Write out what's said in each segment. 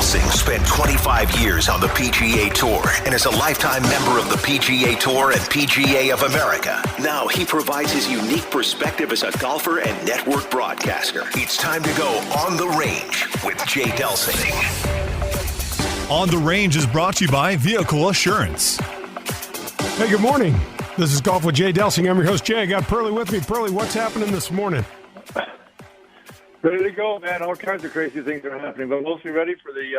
Delsing spent 25 years on the PGA Tour and is a lifetime member of the PGA Tour and PGA of America. Now he provides his unique perspective as a golfer and network broadcaster. It's time to go on the range with Jay Delsing. On the Range is brought to you by Vehicle Assurance. Hey, good morning. This is Golf with Jay Delsing. I'm your host, Jay. I got Pearlie with me. Pearlie, what's happening this morning? Ready to go, man. All kinds of crazy things are happening, but mostly ready for the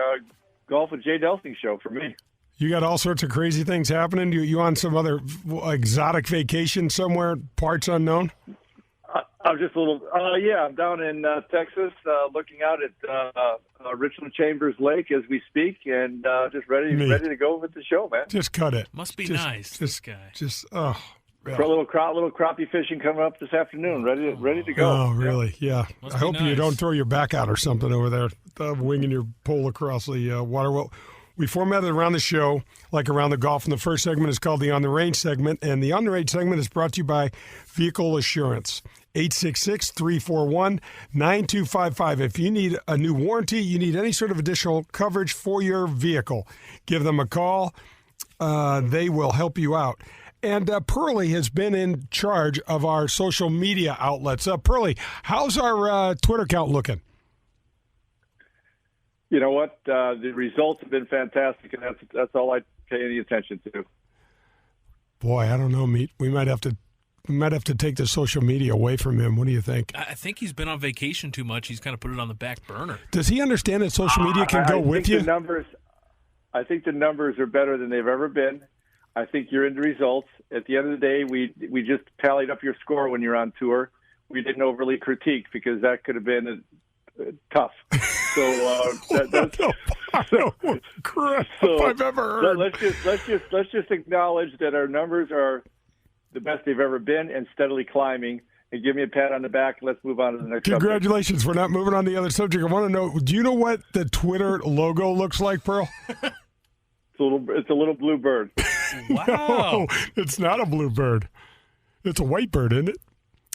Golf with Jay Delsing show for me. You got all sorts of crazy things happening? You on some other exotic vacation somewhere, parts unknown? I'm just a little, I'm down in Texas looking out at Richland Chambers Lake as we speak, and just ready to go with the show, man. Just cut it. Must be nice, this guy. For a little crappie fishing coming up this afternoon, ready to go. Oh, really? Yeah. I hope nice. You don't throw your back out or something over there, winging your pole across the water. Well, we formatted around the show like around the golf, and the first segment is called the On the Range segment, and the On the Range segment is brought to you by Vehicle Assurance. 866-341-9255. If you need a new warranty, you need any sort of additional coverage for your vehicle, give them a call. They will help you out. And Pearlie has been in charge of our social media outlets. Pearlie, how's our Twitter count looking? You know what? The results have been fantastic, and that's all I pay any attention to. Boy, I don't know, Meat. We might have to take the social media away from him. What do you think? I think he's been on vacation too much. He's kind of put it on the back burner. Does he understand that social media can go with you? I think the numbers are better than they've ever been. I think you're into results. At the end of the day, we just tallied up your score when you're on tour. We didn't overly critique because that could have been tough. So crap I've ever heard. Let's just acknowledge that our numbers are the best they've ever been and steadily climbing. And give me a pat on the back. Let's move on to the next. Congratulations. We're not moving on to the other subject. I want to know, do you know what the Twitter logo looks like, Pearl? It's a little blue bird. Wow. No, it's not a blue bird. It's a white bird, isn't it?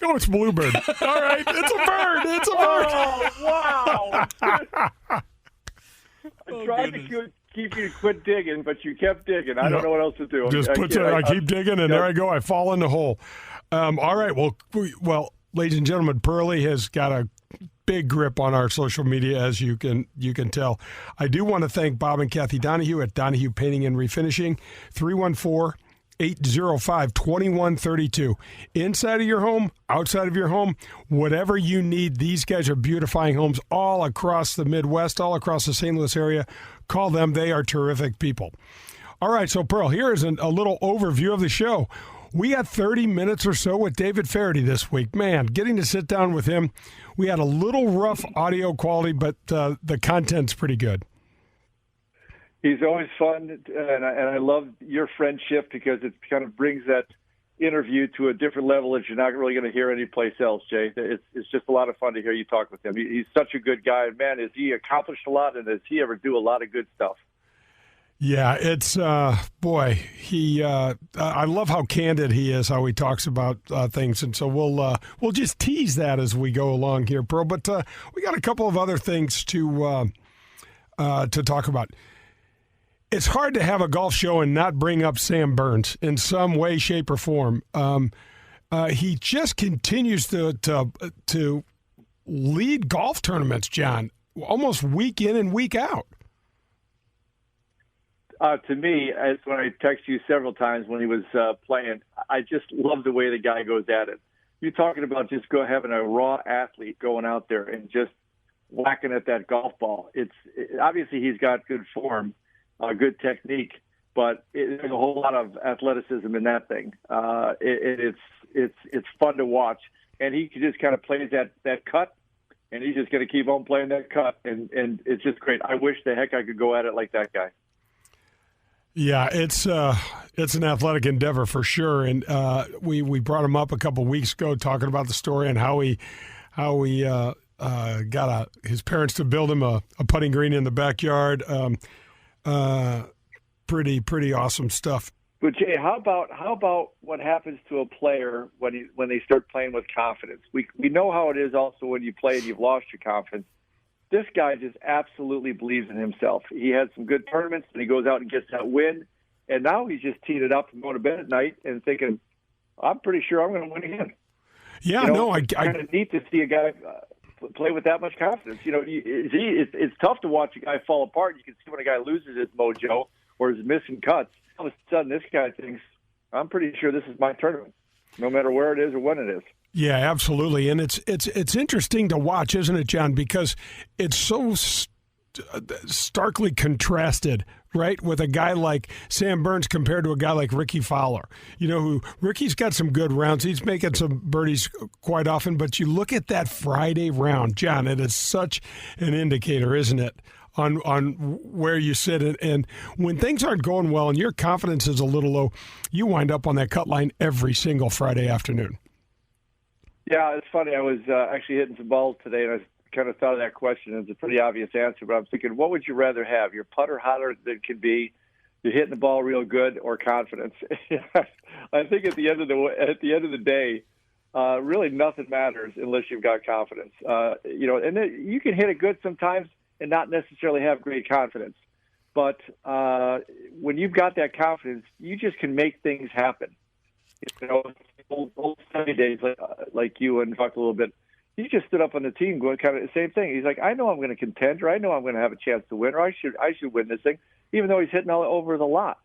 Oh, it's a blue bird. All right, it's a bird. It's a bird. Oh, wow. I tried to keep you to quit digging, but you kept digging. I don't know what else to do. I keep digging, and there I go. I fall in the hole. All right. Well, ladies and gentlemen, Pearlie has got a big grip on our social media, as you can tell. I do want to thank Bob and Kathy Donahue at Donahue Painting and Refinishing, 314-805-2132. Inside of your home, outside of your home, whatever you need, these guys are beautifying homes all across the Midwest, all across the St. Louis area. Call them. They are terrific people. All right, so Pearl, here is a little overview of the show. We had 30 minutes or so with David Feherty this week. Man, getting to sit down with him, we had a little rough audio quality, but the content's pretty good. He's always fun, and I love your friendship because it kind of brings that interview to a different level that you're not really going to hear anyplace else, Jay. It's just a lot of fun to hear you talk with him. He's such a good guy, and man, has he accomplished a lot, and does he ever do a lot of good stuff? Yeah, it's he. I love how candid he is, how he talks about things, and so we'll just tease that as we go along here, Pearl. But we got a couple of other things to talk about. It's hard to have a golf show and not bring up Sam Burns in some way, shape, or form. He just continues to lead golf tournaments, John, almost week in and week out. To me, as when I text you several times when he was playing, I just love the way the guy goes at it. You're talking about just having a raw athlete going out there and just whacking at that golf ball. Obviously he's got good form, good technique, but there's a whole lot of athleticism in that thing. It's fun to watch, and he just kind of plays that cut, and he's just going to keep on playing that cut, and it's just great. I wish the heck I could go at it like that guy. Yeah, it's an athletic endeavor for sure, and we brought him up a couple weeks ago talking about the story and how he got his parents to build him a putting green in the backyard. Pretty awesome stuff. But Jay, how about what happens to a player when they start playing with confidence? We know how it is also when you play and you've lost your confidence. This guy just absolutely believes in himself. He had some good tournaments, and he goes out and gets that win. And now he's just teed it up and going to bed at night and thinking, I'm pretty sure I'm going to win again. Yeah, it's kind of neat to see a guy play with that much confidence. It's tough to watch a guy fall apart. You can see when a guy loses his mojo or is missing cuts. All of a sudden, this guy thinks, I'm pretty sure this is my tournament, no matter where it is or when it is. Yeah, absolutely. And it's interesting to watch, isn't it, John? Because it's so starkly contrasted, right, with a guy like Sam Burns compared to a guy like Ricky Fowler. Ricky's got some good rounds. He's making some birdies quite often. But you look at that Friday round, John, it is such an indicator, isn't it, on where you sit. And when things aren't going well and your confidence is a little low, you wind up on that cut line every single Friday afternoon. Yeah, it's funny. I was actually hitting some balls today, and I kind of thought of that question. It's a pretty obvious answer, but I'm thinking, what would you rather have? Your putter hotter than it can be, you're hitting the ball real good, or confidence? I think at the end of the day, really nothing matters unless you've got confidence. And you can hit it good sometimes and not necessarily have great confidence. But when you've got that confidence, you just can make things happen. Old sunny days like you and talked a little bit. He just stood up on the team going kind of the same thing. He's like, I know I'm going to contend, or I know I'm going to have a chance to win, or I should win this thing, even though he's hitting all over the lot.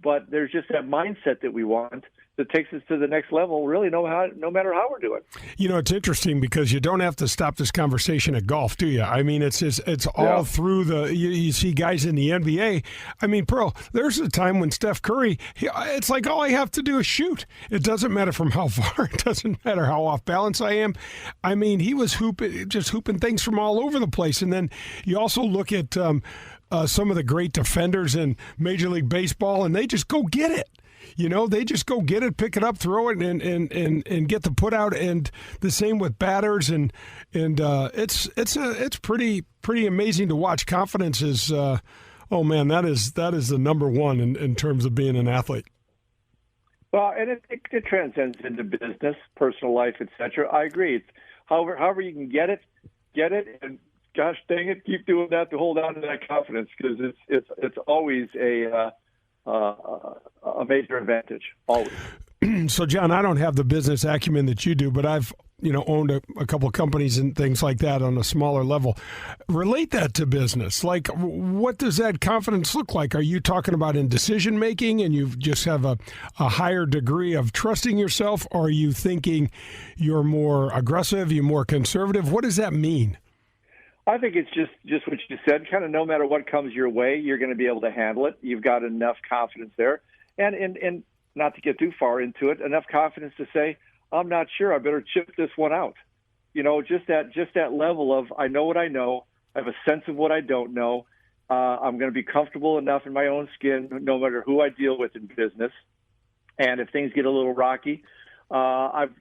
But there's just that mindset that we want that takes us to the next level, really, no matter how we're doing. It's interesting because you don't have to stop this conversation at golf, do you? I mean, it's all through you see guys in the NBA. I mean, Pearl, there's a time when Steph Curry, it's like all I have to do is shoot. It doesn't matter from how far. It doesn't matter how off balance I am. I mean, he was hooping things from all over the place. And then you also look at some of the great defenders in Major League Baseball, and they just go get it. They just go get it, pick it up, throw it, and get the put out. And the same with batters, and it's pretty amazing to watch. Confidence is, that is the number one in terms of being an athlete. Well, and it transcends into business, personal life, etc. I agree. It's however you can get it, and gosh dang it, keep doing that to hold on to that confidence, because it's always a major advantage, always. So, John, I don't have the business acumen that you do, but I've owned a couple of companies and things like that on a smaller level. Relate that to business. Like, what does that confidence look like? Are you talking about in decision making, and you just have a higher degree of trusting yourself? Or are you thinking you're more aggressive, you're more conservative? What does that mean? I think it's just what you said. Kind of no matter what comes your way, you're going to be able to handle it. You've got enough confidence there, and not to get too far into it, enough confidence to say, I'm not sure, I better chip this one out. Just that level of, I know what I know, I have a sense of what I don't know. I'm going to be comfortable enough in my own skin, no matter who I deal with in business. And if things get a little rocky, I'm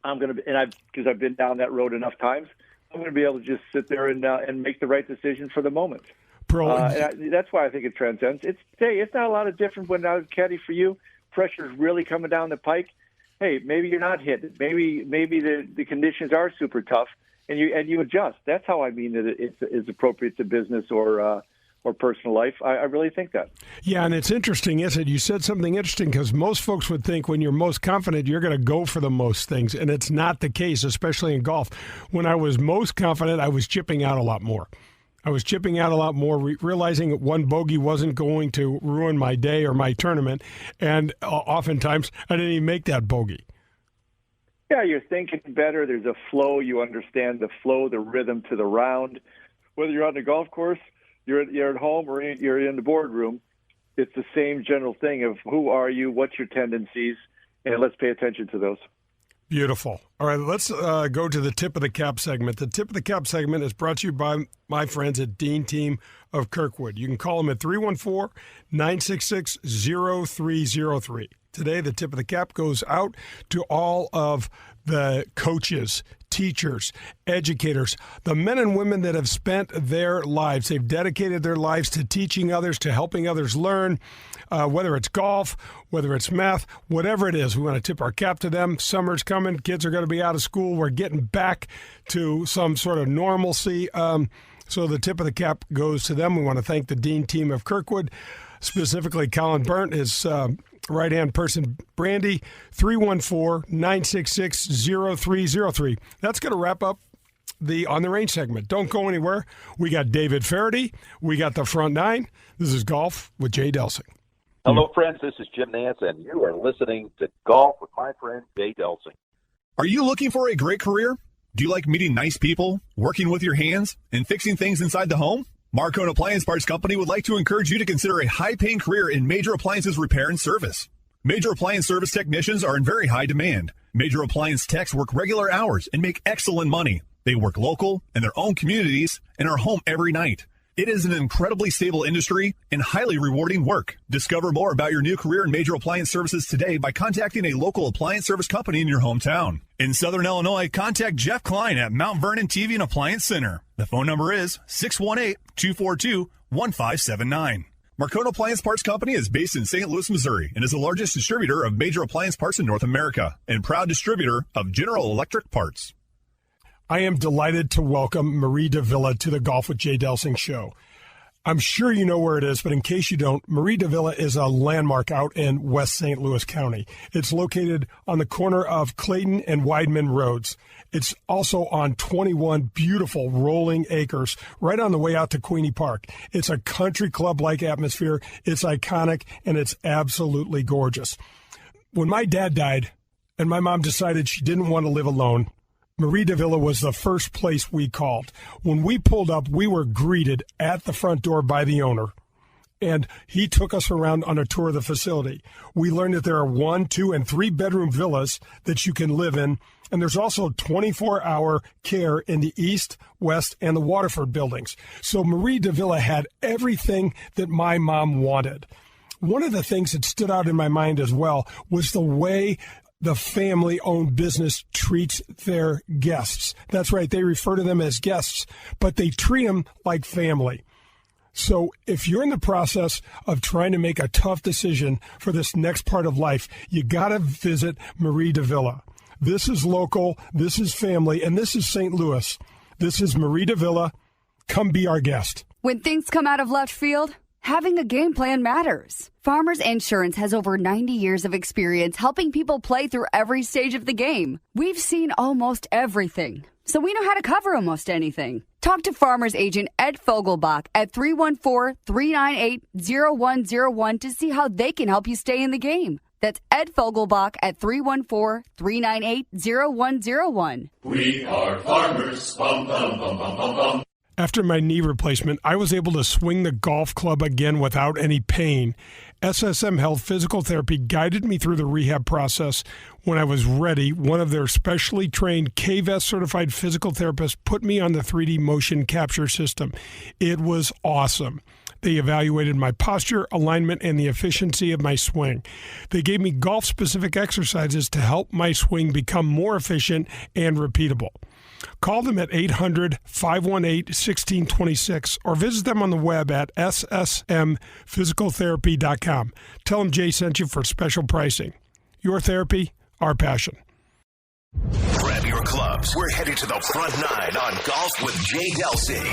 going to, because I've been down that road enough times, I'm going to be able to just sit there and make the right decision for the moment. That's why I think it transcends. It's not a lot of different when I was caddy for you. Pressure's really coming down the pike. Hey, maybe you're not hit. Maybe the conditions are super tough, and you adjust. That's how I mean that it's appropriate to business or personal life. I really think that. Yeah, and it's interesting, isn't it? You said something interesting, because most folks would think when you're most confident, you're going to go for the most things, and it's not the case, especially in golf. When I was most confident, I was chipping out a lot more. Realizing that one bogey wasn't going to ruin my day or my tournament, and oftentimes I didn't even make that bogey. Yeah, you're thinking better. There's a flow. You understand the flow, the rhythm to the round. Whether you're on the golf course, you're at home, or you're in the boardroom, it's the same general thing of who are you, what's your tendencies, and let's pay attention to those. Beautiful. All right, let's go to the Tip of the Cap segment. The Tip of the Cap segment is brought to you by my friends at Dean Team of Kirkwood. You can call them at 314-966-0303. Today, the Tip of the Cap goes out to all of the coaches, teachers, educators, the men and women that have spent their lives. They've dedicated their lives to teaching others, to helping others learn, whether it's golf, whether it's math, whatever it is. We want to tip our cap to them. Summer's coming. Kids are going to be out of school. We're getting back to some sort of normalcy. So the tip of the cap goes to them. We want to thank the Dean team of Kirkwood, specifically Colin Burnt, his right-hand person, Brandy, 314-966-0303. That's going to wrap up the On the Range segment. Don't go anywhere. We got David Feherty. We got the front nine. This is Golf with Jay Delsing. Hello, friends. This is Jim Nance, and you are listening to Golf with my friend Jay Delsing. Are you looking for a great career? Do you like meeting nice people, working with your hands, and fixing things inside the home? Marcone Appliance Parts Company would like to encourage you to consider a high-paying career in major appliances repair and service. Major appliance service technicians are in very high demand. Major appliance techs work regular hours and make excellent money. They work local, in their own communities, and are home every night. It is an incredibly stable industry and highly rewarding work. Discover more about your new career in major appliance services today by contacting a local appliance service company in your hometown. In Southern Illinois, contact Jeff Klein at Mount Vernon TV and Appliance Center. The phone number is 618-242-1579. Marcone Appliance Parts Company is based in St. Louis, Missouri, and is the largest distributor of major appliance parts in North America and proud distributor of General Electric parts. I am delighted to welcome Marie Davila to the Golf with Jay Delsing show. I'm sure you know where it is, but in case you don't, Marie Davila is a landmark out in West St. Louis County. It's located on the corner of Clayton and Weidman Roads. It's also on 21 beautiful rolling acres right on the way out to Queenie Park. It's a country club-like atmosphere. It's iconic, and it's absolutely gorgeous. When my dad died and my mom decided she didn't want to live alone, Marie Davila was the first place we called. When we pulled up, we were greeted at the front door by the owner, and he took us around on a tour of the facility. We learned that there are 1, 2, and 3-bedroom villas that you can live in, and there's also 24-hour care in the East, West, and the Waterford buildings. So Marie Davila had everything that my mom wanted. One of the things that stood out in my mind as well was the way the family-owned business treats their guests. That's right, they refer to them as guests, but they treat them like family. So if you're in the process of trying to make a tough decision for this next part of life, you got to visit Marie Davila. This is local, this is family, and this is St. Louis. This is Marie Davila. Come be our guest. When things come out of left field, having a game plan matters. Farmers Insurance has over 90 years of experience helping people play through every stage of the game. We've seen almost everything, so we know how to cover almost anything. Talk to Farmers Agent Ed Fogelbach at 314-398-0101 to see how they can help you stay in the game. That's Ed Fogelbach at 314-398-0101. We are farmers. Bum, bum, bum, bum, bum, bum. After my knee replacement, I was able to swing the golf club again without any pain. SSM Health Physical Therapy guided me through the rehab process. When I was ready, one of their specially trained KVES certified physical therapists put me on the 3D motion capture system. It was awesome. They evaluated my posture, alignment, and the efficiency of my swing. They gave me golf-specific exercises to help my swing become more efficient and repeatable. Call them at 800-518-1626 or visit them on the web at ssmphysicaltherapy.com. Tell them Jay sent you for special pricing. Your therapy, our passion. Grab your clubs. We're headed to the front nine on Golf with Jay Delsing.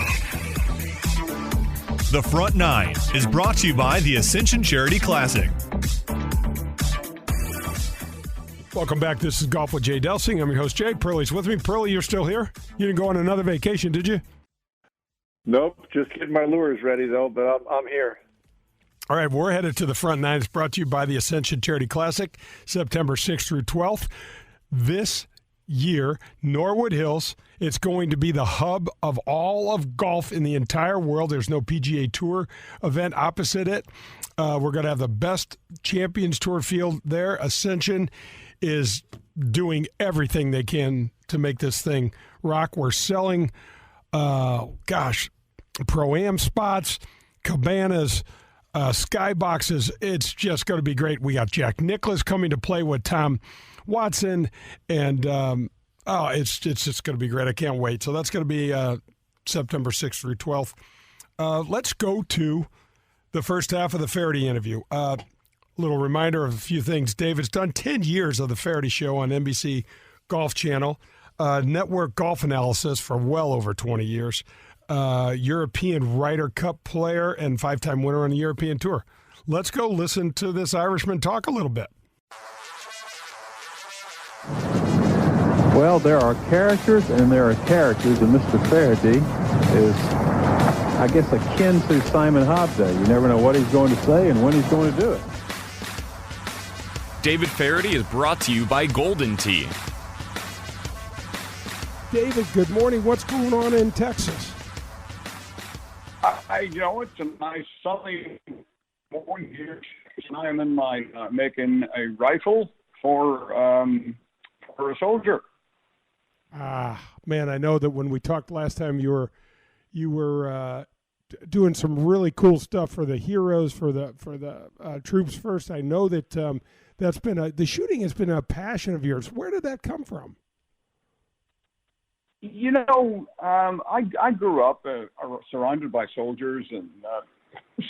The Front Nine is brought to you by the Ascension Charity Classic. Welcome back. This is Golf with Jay Delsing. I'm your host, Jay. Pearlie's with me. Pearlie, you're still here? You didn't go on another vacation, did you? Nope, just getting my lures ready, though, but I'm here. All right, we're headed to the front nine. It's brought to you by the Ascension Charity Classic, September 6th through 12th. This year, Norwood Hills, it's going to be the hub of all of golf in the entire world. There's no PGA Tour event opposite it. We're going to have the best Champions Tour field there. Ascension is doing everything they can to make this thing rock. We're selling, Pro-Am spots, cabanas, skyboxes. It's just going to be great. We got Jack Nicklaus coming to play with Tom Watson, and it's just going to be great. I can't wait. So that's going to be September 6th through 12th. Let's go to the first half of the Feherty interview. Little reminder of a few things. David's done 10 years of the Feherty Show on NBC Golf Channel, network golf analysis for well over 20 years. European Ryder Cup player and 5-time winner on the European Tour. Let's go listen to this Irishman talk a little bit. Well, there are characters and there are characters, and Mr. Feherty is, I guess, akin to Simon Hobday. You never know what he's going to say and when he's going to do it. David Feherty is brought to you by Golden Tea. David, good morning. What's going on in Texas? It's a nice sunny morning here. I'm in my making a rifle for a soldier. Man, I know that when we talked last time, you were doing some really cool stuff for the heroes, for the troops first. I know that that's been the shooting has been a passion of yours. Where did that come from? I grew up surrounded by soldiers and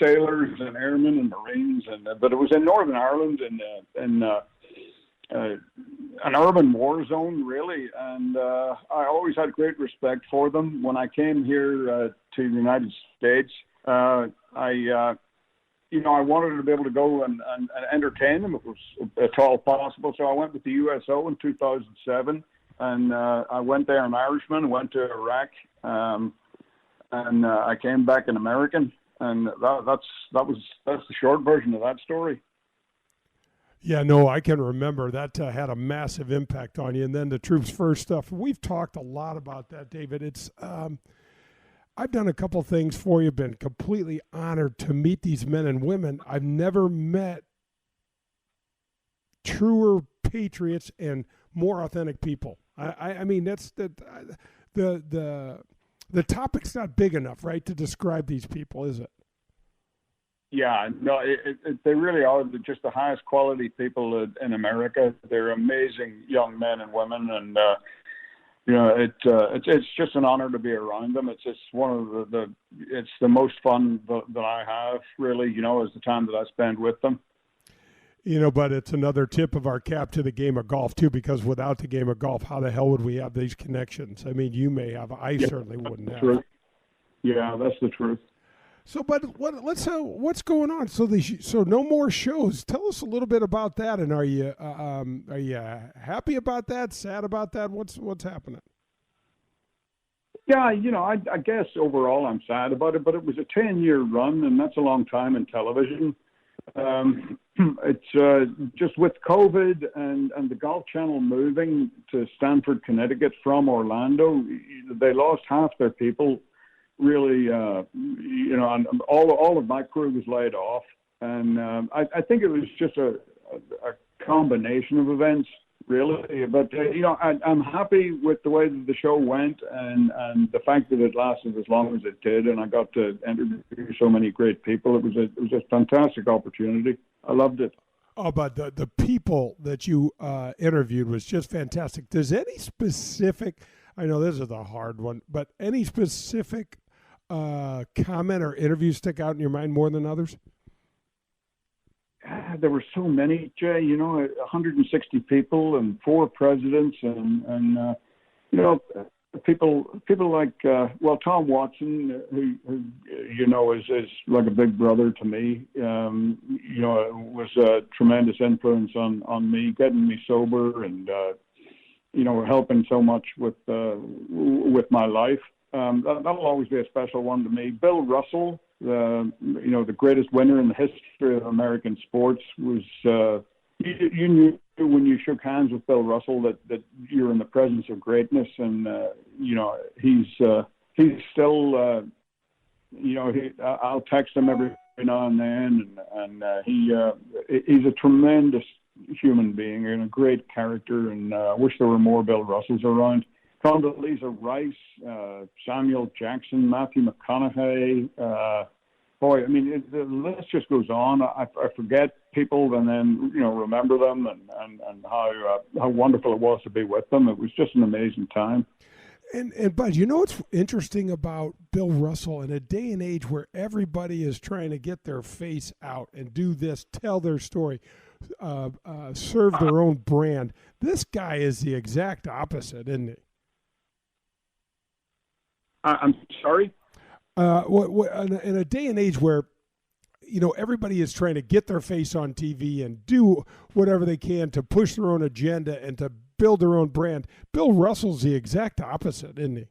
sailors and airmen and Marines, but it was in Northern Ireland in an urban war zone, really, and I always had great respect for them. When I came here to the United States, I wanted to be able to go and entertain them if it was at all possible. So I went with the USO in 2007, and I went there an Irishman, went to Iraq, and I came back an American, and that's the short version of that story. Yeah, no, I can remember that had a massive impact on you. And then the troops first stuff. We've talked a lot about that, David. It's I've done a couple things for you, been completely honored to meet these men and women. I've never met truer patriots and more authentic people. I mean, that's the topic's not big enough, right, to describe these people, is it? Yeah, no, they really are just the highest quality people in America. They're amazing young men and women, and it's just an honor to be around them. It's just one of it's the most fun that I have, really. Is the time that I spend with them. But it's another tip of our cap to the game of golf too, because without the game of golf, how the hell would we have these connections? I mean, you may have, I certainly wouldn't have. Truth. Yeah, that's the truth. So, but what's going on? So no more shows. Tell us a little bit about that. And are you happy about that? Sad about that? What's happening? Yeah, I guess overall I'm sad about it, but it was a 10-year run, and that's a long time in television. It's just with COVID and the Golf Channel moving to Stamford, Connecticut from Orlando, they lost half their people. Really, and all of my crew was laid off, and I think it was just a combination of events, really. But I'm happy with the way that the show went, and the fact that it lasted as long as it did, and I got to interview so many great people. It was a fantastic opportunity. I loved it. Oh, but the people that you interviewed was just fantastic. Does any specific, I know this is a hard one, but any specific comment or interview stick out in your mind more than others? There were so many, Jay, 160 people and 4 presidents and people like, Tom Watson, who is like a big brother to me, was a tremendous influence on me, getting me sober and, helping so much with my life. That'll always be a special one to me. Bill Russell, the greatest winner in the history of American sports, was you knew when you shook hands with Bill Russell that you're in the presence of greatness, and he's still I'll text him every now and then, and he's a tremendous human being and a great character, and I wish there were more Bill Russells around. Condoleezza Rice, Samuel Jackson, Matthew McConaughey. The list just goes on. I forget people and then remember them and how wonderful it was to be with them. It was just an amazing time. And Bud, what's interesting about Bill Russell in a day and age where everybody is trying to get their face out and do this, tell their story, serve their own brand. This guy is the exact opposite, isn't he? I'm sorry? in a day and age where everybody is trying to get their face on TV and do whatever they can to push their own agenda and to build their own brand. Bill Russell's the exact opposite, isn't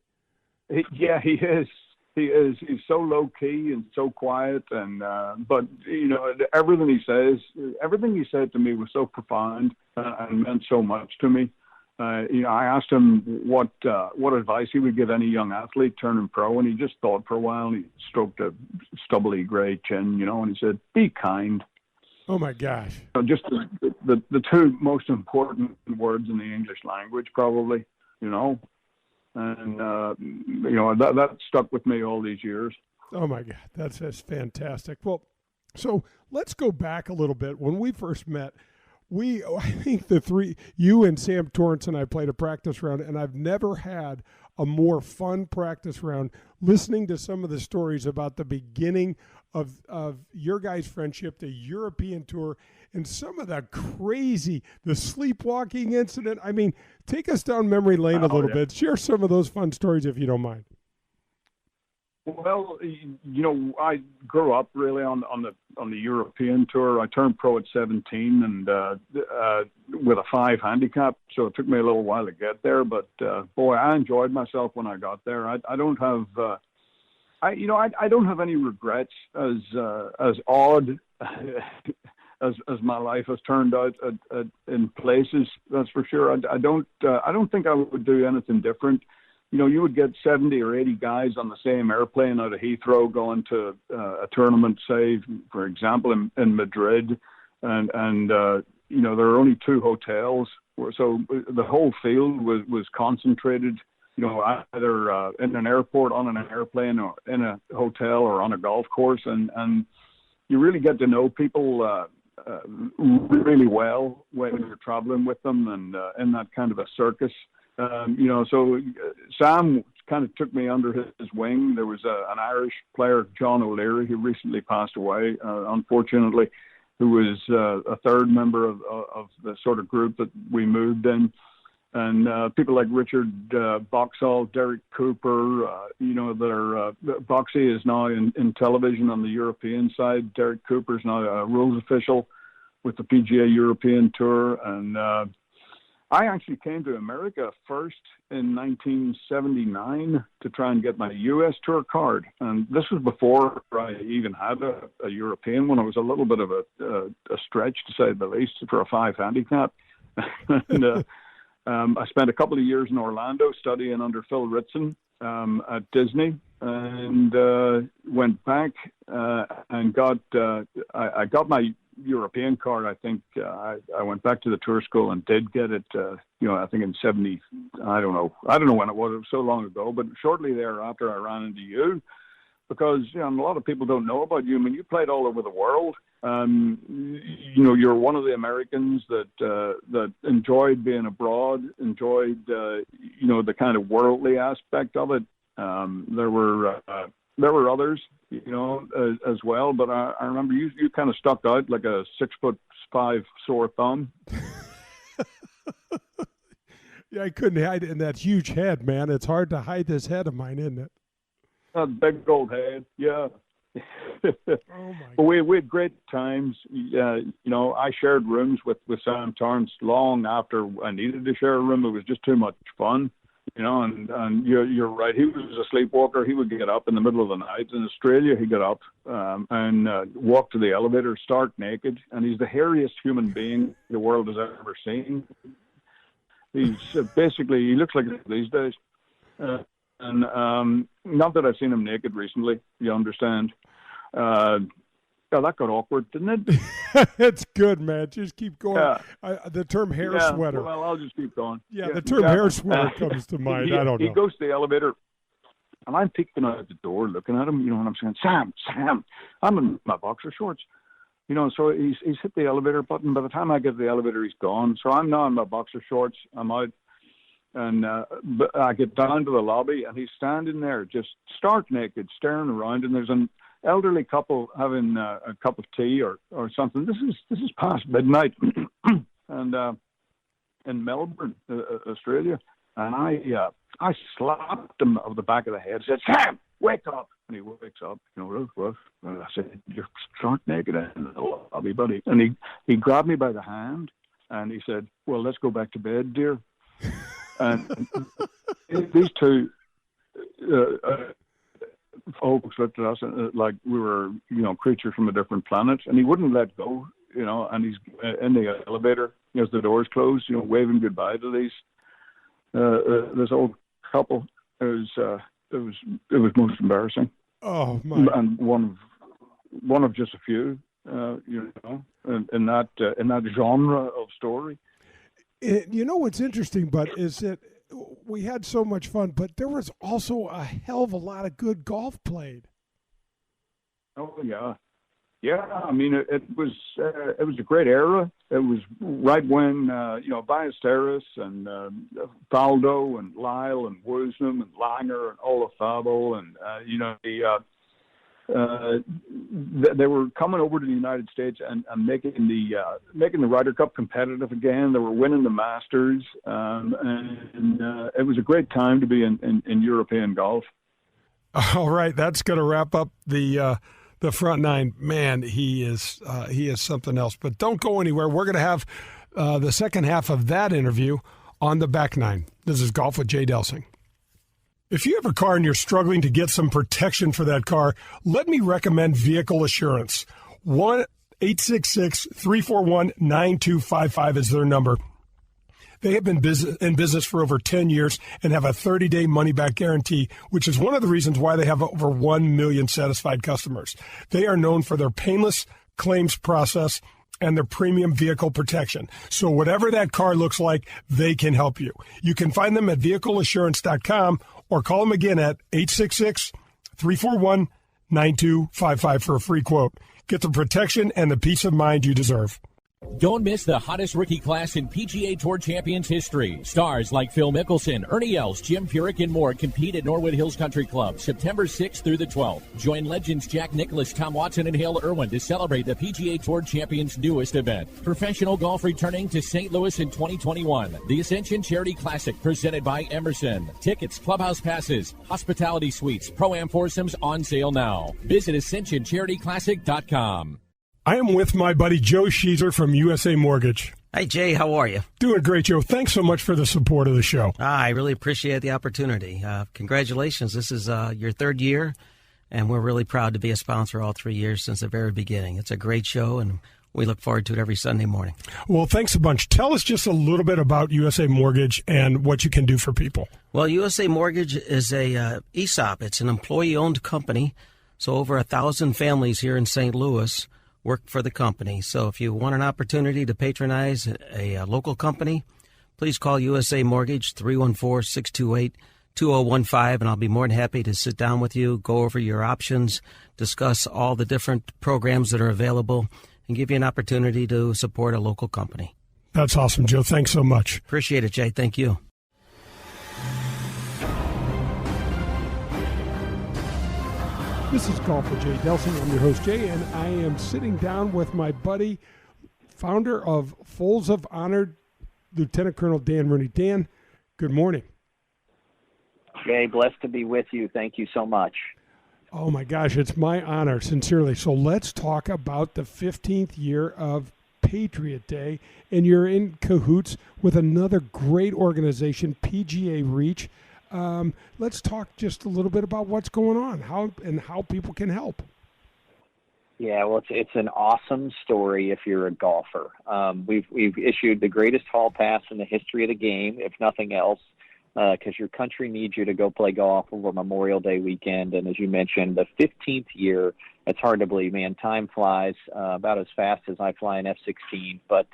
he? Yeah, he is. He is. He's so low key and so quiet, and but everything he said to me was so profound and meant so much to me. I asked him what advice he would give any young athlete turning pro, and he just thought for a while. And he stroked a stubbly gray chin, and he said, "Be kind." Oh my gosh! Just the two most important words in the English language, probably. And that stuck with me all these years. Oh my God, that's fantastic. Well, so let's go back a little bit. When we first met, I think the three, you and Sam Torrance and I played a practice round, and I've never had a more fun practice round listening to some of the stories about the beginning of your guys' friendship, the European tour, and some of the sleepwalking incident. I mean, take us down memory lane a little bit. Share some of those fun stories if you don't mind. Well, I grew up really on the European tour. I turned pro at 17 and with a 5 handicap, so it took me a little while to get there. But boy, I enjoyed myself when I got there. I don't have I don't have any regrets as odd as my life has turned out in places. That's for sure. I don't think I would do anything different. You would get 70 or 80 guys on the same airplane out of Heathrow going to a tournament, say, for example, in Madrid, and there are only 2 hotels, so the whole field was concentrated, either in an airport, on an airplane, or in a hotel, or on a golf course, and you really get to know people really well when you're traveling with them, and in that kind of a circus. So Sam kind of took me under his wing. There was an Irish player, John O'Leary, who recently passed away, unfortunately, who was a third member of the sort of group that we moved in. And people like Richard Boxall, Derek Cooper, Boxy is now in television on the European side. Derek Cooper is now a rules official with the PGA European Tour. And I actually came to America first in 1979 to try and get my U.S. Tour card. And this was before I even had a European one. It was a little bit of a stretch, to say the least, for a 5 handicap. And I spent a couple of years in Orlando studying under Phil Ritson at Disney, and went back and I got my European card. I think I went back to the tour school and did get it. I think in 70. I don't know when it was. It was so long ago. But shortly thereafter, I ran into you because a lot of people don't know about you. I mean, you played all over the world. You're one of the Americans that enjoyed being abroad, enjoyed the kind of worldly aspect of it. There were others, as well, but I remember you kind of stuck out like a 6'5" sore thumb. Yeah, I couldn't hide it in that huge head, man. It's hard to hide this head of mine, isn't it? That big old head, yeah. Oh my! But we had great times. I shared rooms with Sam Torrance long after I needed to share a room. It was just too much fun, And you're right. He was a sleepwalker. He would get up in the middle of the night. In Australia, he'd get up and walk to the elevator stark naked. And he's the hairiest human being the world has ever seen. He's basically, he looks like it these days. Not that I've seen him naked recently, you understand. That got awkward, didn't it? It's good, man. Just keep going. Yeah. The term hair sweater. Well, I'll just keep going. Yeah, the term hair sweater comes to mind. I don't know. He goes to the elevator, and I'm peeking out the door looking at him, and I'm saying, Sam, I'm in my boxer shorts. So he's hit the elevator button. By the time I get to the elevator, he's gone. So I'm now in my boxer shorts. I'm out. And I get down to the lobby, and he's standing there just stark naked, staring around, and there's an elderly couple having a cup of tea or something. This is past midnight, and in Melbourne, Australia, and I slapped him over the back of the head. Said, "Sam, wake up!" And he wakes up, what? And I said, "You're stark naked in the lobby, buddy." And he grabbed me by the hand, and he said, "Well, let's go back to bed, dear." And these two folks looked at us like we were, creatures from a different planet, and he wouldn't let go, and he's in the elevator as the doors closed, waving goodbye to this old couple. It was most embarrassing. Oh my! And one of just a few, in that genre of story. What's interesting, but is that we had so much fun, but there was also a hell of a lot of good golf played. Oh yeah. I mean, it was a great era. It was right when Ballesteros and Faldo and Lyle and Woosnam and Langer and Olafabo and they were coming over to the United States and making the Ryder Cup competitive again. They were winning the Masters, and it was a great time to be in European golf. All right, that's going to wrap up the front nine. Man, he is something else. But don't go anywhere. We're going to have the second half of that interview on the back nine. This is Golf with Jay Delsing. If you have a car and you're struggling to get some protection for that car, let me recommend Vehicle Assurance. 1-866-341-9255 is their number. They have been in business for over 10 years and have a 30-day money-back guarantee, which is one of the reasons why they have over 1 million satisfied customers. They are known for their painless claims process and their premium vehicle protection. So whatever that car looks like, they can help you. You can find them at vehicleassurance.com or call them again at 866-341-9255 for a free quote. Get the protection and the peace of mind you deserve. Don't miss the hottest rookie class in PGA Tour Champions history. Stars like Phil Mickelson, Ernie Els, Jim Furyk, and more compete at Norwood Hills Country Club September 6th through the 12th. Join legends Jack Nicklaus, Tom Watson, and Hale Irwin to celebrate the PGA Tour Champions' newest event. Professional golf returning to St. Louis in 2021. The Ascension Charity Classic presented by Emerson. Tickets, clubhouse passes, hospitality suites, pro-am foursomes on sale now. Visit AscensionCharityClassic.com. I am with my buddy Joe Sheezer from USA Mortgage. Hi, Jay. How are you? Doing great, Joe. Thanks so much for the support of the show. I really appreciate the opportunity. Congratulations. This is your third year, and we're really proud to be a sponsor all 3 years since the very beginning. It's a great show, and we look forward to it every Sunday morning. Well, thanks a bunch. Tell us just a little bit about USA Mortgage and what you can do for people. Well, USA Mortgage is a ESOP. It's an employee-owned company, so over 1,000 families here in St. Louis work for the company. So if you want an opportunity to patronize a local company, please call USA Mortgage 314-628-2015, and I'll be more than happy to sit down with you, go over your options, discuss all the different programs that are available, and give you an opportunity to support a local company. That's awesome, Joe. Thanks so much. Appreciate it, Jay. Thank you. This is Golf with Jay Delsing. I'm your host, Jay, and I am sitting down with my buddy, founder of Folds of Honor, Lieutenant Colonel Dan Rooney. Dan, good morning. Jay, blessed to be with you. Thank you so much. Oh, my gosh, it's my honor, sincerely. So let's talk about the 15th year of Patriot Day, and you're in cahoots with another great organization, PGA Reach. Let's talk just a little bit about what's going on, how people can help. Yeah, well, it's an awesome story if you're a golfer. We've issued the greatest hall pass in the history of the game, if nothing else, because your country needs you to go play golf over Memorial Day weekend. And as you mentioned, the 15th year, it's hard to believe, man. Time flies about as fast as I fly an F-16. But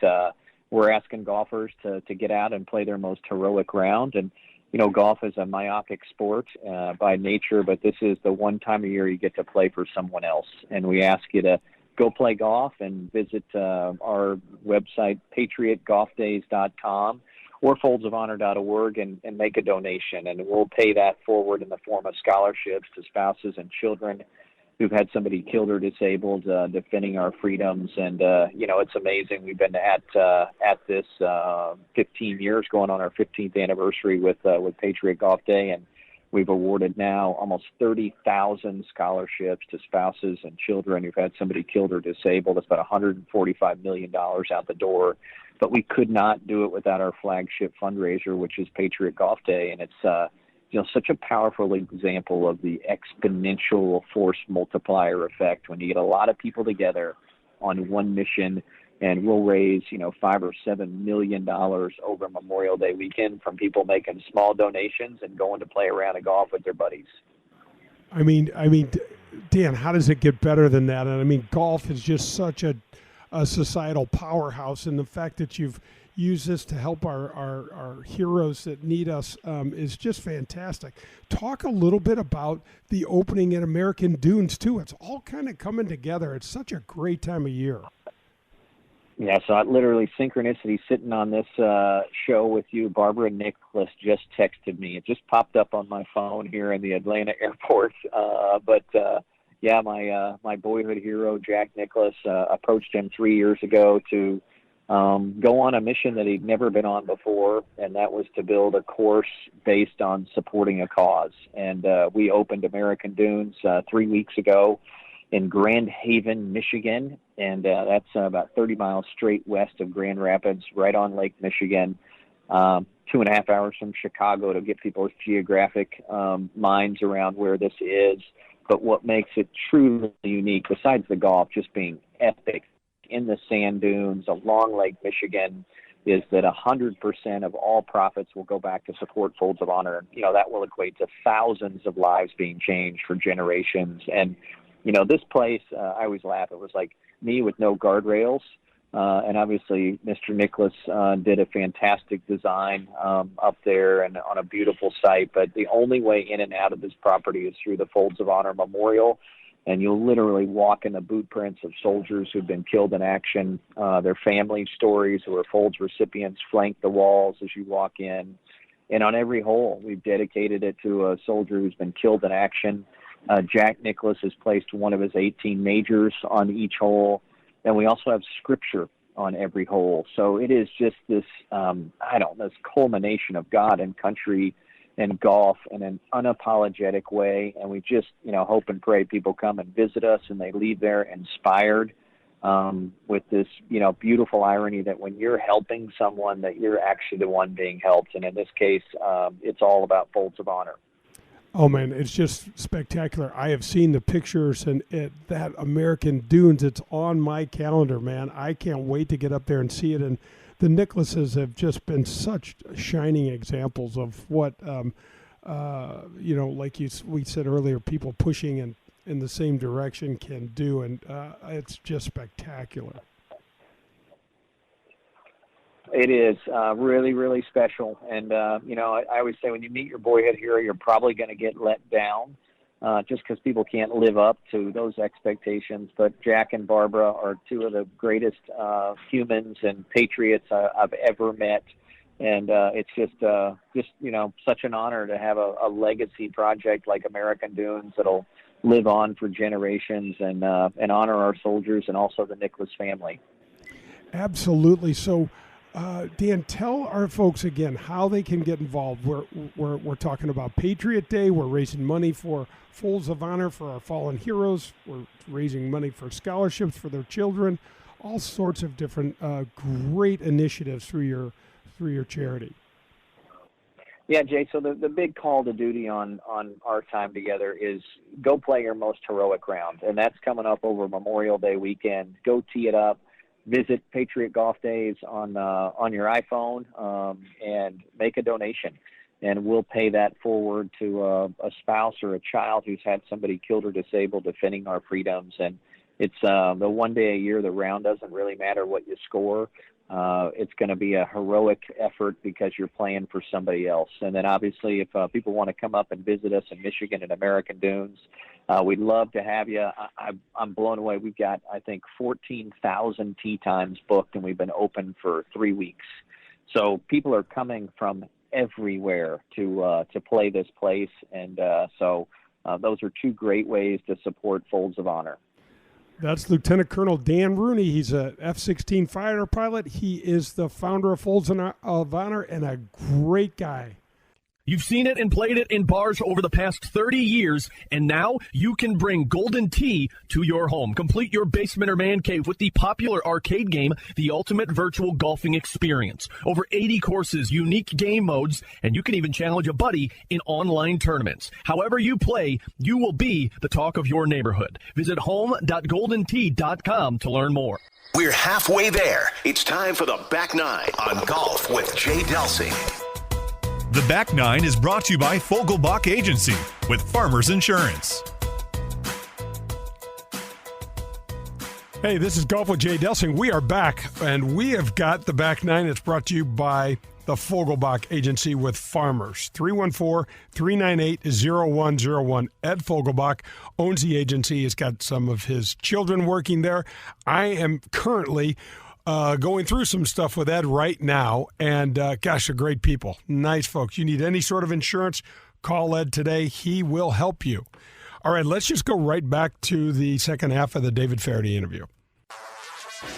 we're asking golfers to get out and play their most heroic round. And golf is a myopic sport by nature, but this is the one time a year you get to play for someone else. And we ask you to go play golf and visit our website, patriotgolfdays.com or foldsofhonor.org and make a donation. And we'll pay that forward in the form of scholarships to spouses and children who've had somebody killed or disabled defending our freedoms. And, it's amazing. We've been at this 15 years, going on our 15th anniversary with Patriot Golf Day. And We've awarded now almost 30,000 scholarships to spouses and children who've had somebody killed or disabled. That's about $145 million out the door. But we could not do it without our flagship fundraiser, which is Patriot Golf Day. And it's such a powerful example of the exponential force multiplier effect when you get a lot of people together on one mission. And we'll raise, $5 or $7 million over Memorial Day weekend from people making small donations and going to play a round of golf with their buddies. I mean, Dan, how does it get better than that? And I mean, golf is just such a societal powerhouse, and the fact that you've used this to help our heroes that need us is just fantastic. Talk a little bit about the opening at American Dunes too. It's all kind of coming together. It's such a great time of year. Yeah, so literally synchronicity, sitting on this show with you. Barbara Nicholas just texted me. It just popped up on my phone here in the Atlanta airport. My boyhood hero, Jack Nicklaus, approached him 3 years ago to go on a mission that he'd never been on before, and that was to build a course based on supporting a cause. And we opened American Dunes 3 weeks ago in Grand Haven, Michigan, and that's about 30 miles straight west of Grand Rapids, right on Lake Michigan, 2.5 hours from Chicago, to get people's geographic minds around where this is. But what makes it truly unique, besides the golf just being epic in the sand dunes along Lake Michigan, is that 100% of all profits will go back to support Folds of Honor. That will equate to thousands of lives being changed for generations. And this place, I always laugh, it was like me with no guardrails. And obviously, Mr. Nicholas did a fantastic design up there and on a beautiful site. But the only way in and out of this property is through the Folds of Honor Memorial. And you'll literally walk in the boot prints of soldiers who've been killed in action. Their family stories who are Folds recipients flank the walls as you walk in. And on every hole, we've dedicated it to a soldier who's been killed in action. Jack Nicklaus has placed one of his 18 majors on each hole. And we also have scripture on every hole. So it is just this, this culmination of God and country and golf in an unapologetic way. And we just, hope and pray people come and visit us and they leave there inspired with this, beautiful irony that when you're helping someone, that you're actually the one being helped. And in this case, it's all about Folds of Honor. Oh, man, it's just spectacular. I have seen the pictures, and that American Dunes, it's on my calendar, man. I can't wait to get up there and see it. And the Nicklases have just been such shining examples of what, like we said earlier, people pushing in the same direction can do. And it's just spectacular. It is really, really special. And, I always say when you meet your boyhood hero, you're probably going to get let down just because people can't live up to those expectations. But Jack and Barbara are two of the greatest humans and patriots I've ever met. And it's just such an honor to have a legacy project like American Dunes that'll live on for generations and honor our soldiers and also the Nicholas family. Absolutely. So, Dan, tell our folks again how they can get involved. We're talking about Patriot Day. We're raising money for Folds of Honor for our fallen heroes. We're raising money for scholarships for their children. All sorts of different great initiatives through your charity. Yeah, Jay. So the big call to duty on our time together is go play your most heroic round, and that's coming up over Memorial Day weekend. Go tee it up. Visit Patriot Golf Days on your iPhone and make a donation, and we'll pay that forward to a spouse or a child who's had somebody killed or disabled defending our freedoms. And it's the one day a year. The round doesn't really matter what you score. It's going to be a heroic effort because you're playing for somebody else. And then obviously if people want to come up and visit us in Michigan at American Dunes, we'd love to have you. I'm blown away. We've got, I think, 14,000 tee times booked, and we've been open for 3 weeks. So people are coming from everywhere to play this place. And so those are two great ways to support Folds of Honor. That's Lieutenant Colonel Dan Rooney. He's a F-16 fighter pilot. He is the founder of Folds of Honor and a great guy. You've seen it and played it in bars over the past 30 years, and now you can bring Golden Tee to your home. Complete your basement or man cave with the popular arcade game, The Ultimate Virtual Golfing Experience. Over 80 courses, unique game modes, and you can even challenge a buddy in online tournaments. However you play, you will be the talk of your neighborhood. Visit home.goldentee.com to learn more. We're halfway there. It's time for the Back Nine on Golf with Jay Delsing. The Back Nine is brought to you by Fogelbach Agency with Farmers Insurance. Hey, this is Golf with Jay Delsing. We are back, and we have got the Back Nine. It's brought to you by the Fogelbach Agency with Farmers. 314-398-0101. Ed Fogelbach owns the agency. He's got some of his children working there. I am currently going through some stuff with Ed right now, and gosh, they're great people. Nice folks. You need any sort of insurance, call Ed today. He will help you. All right, let's just go right back to the second half of the David Feherty interview.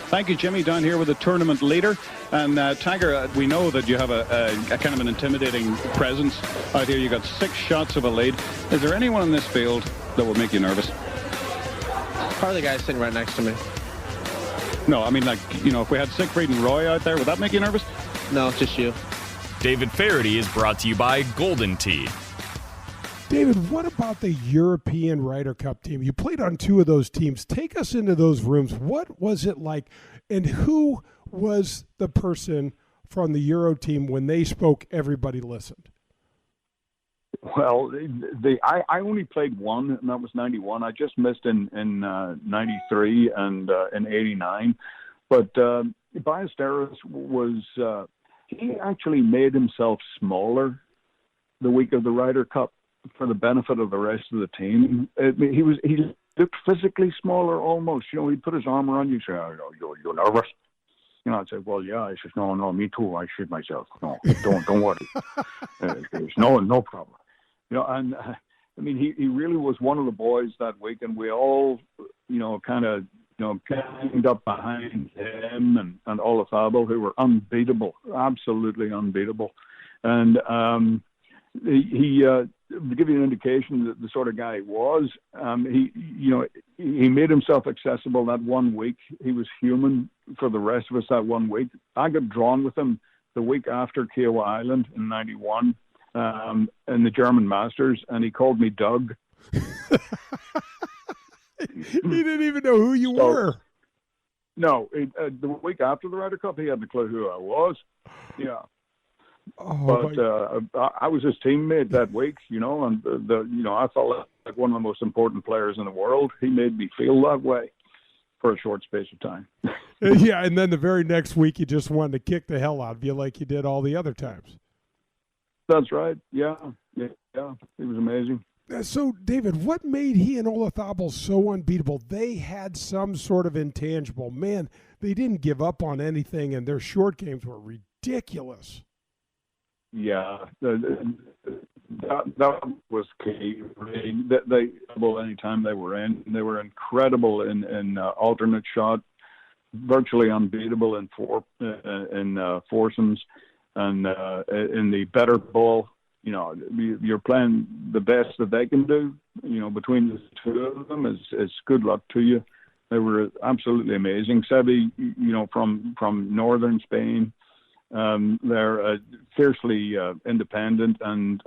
Thank you, Jimmy. Down here with the tournament leader. And Tiger, we know that you have a kind of an intimidating presence out here. You got 6 shots of a lead. Is there anyone in this field that would make you nervous? Probably the guy sitting right next to me. No, I mean, like, you know, if we had Siegfried and Roy out there, would that make you nervous? No, just you. David Feherty is brought to you by Golden Tee. David, what about the European Ryder Cup team? You played on 2 of those teams. Take us into those rooms. What was it like, and who was the person from the Euro team when they spoke, everybody listened? Well, I only played one, and that was 91. I just missed in 93 and in 89. But Ballesteros was he actually made himself smaller the week of the Ryder Cup for the benefit of the rest of the team. He looked physically smaller almost. You know, he'd put his arm around you and say, "Oh, you're nervous." You know, I'd say, "Well, yeah." I said, "No, me too. I shit myself. No, don't worry. There's no problem." You know, and I mean, he really was one of the boys that week, and we all, you know, kind of, you know, ganged up behind him and Olafabo, who were unbeatable, absolutely unbeatable. And he to give you an indication that the sort of guy he was, he made himself accessible that one week. He was human for the rest of us that one week. I got drawn with him the week after Kiowa Island in 91. In the German Masters, and he called me Doug. He didn't even know who you were. No, the week after the Ryder Cup, he had no clue who I was. Yeah, but I was his teammate that week, you know, and I felt like one of the most important players in the world. He made me feel that way for a short space of time. Yeah, and then the very next week, you just wanted to kick the hell out of you like you did all the other times. That's right. Yeah. He was amazing. So, David, what made he and Olafabo so unbeatable? They had some sort of intangible. Man, they didn't give up on anything, and their short games were ridiculous. Yeah, that was key. Anytime they were in, they were incredible in alternate shot, virtually unbeatable in foursomes. And in the better ball, you know, you're playing the best that they can do. You know, between the 2 of them, is good luck to you. They were absolutely amazing. Seve, you know, from northern Spain, they're fiercely independent, and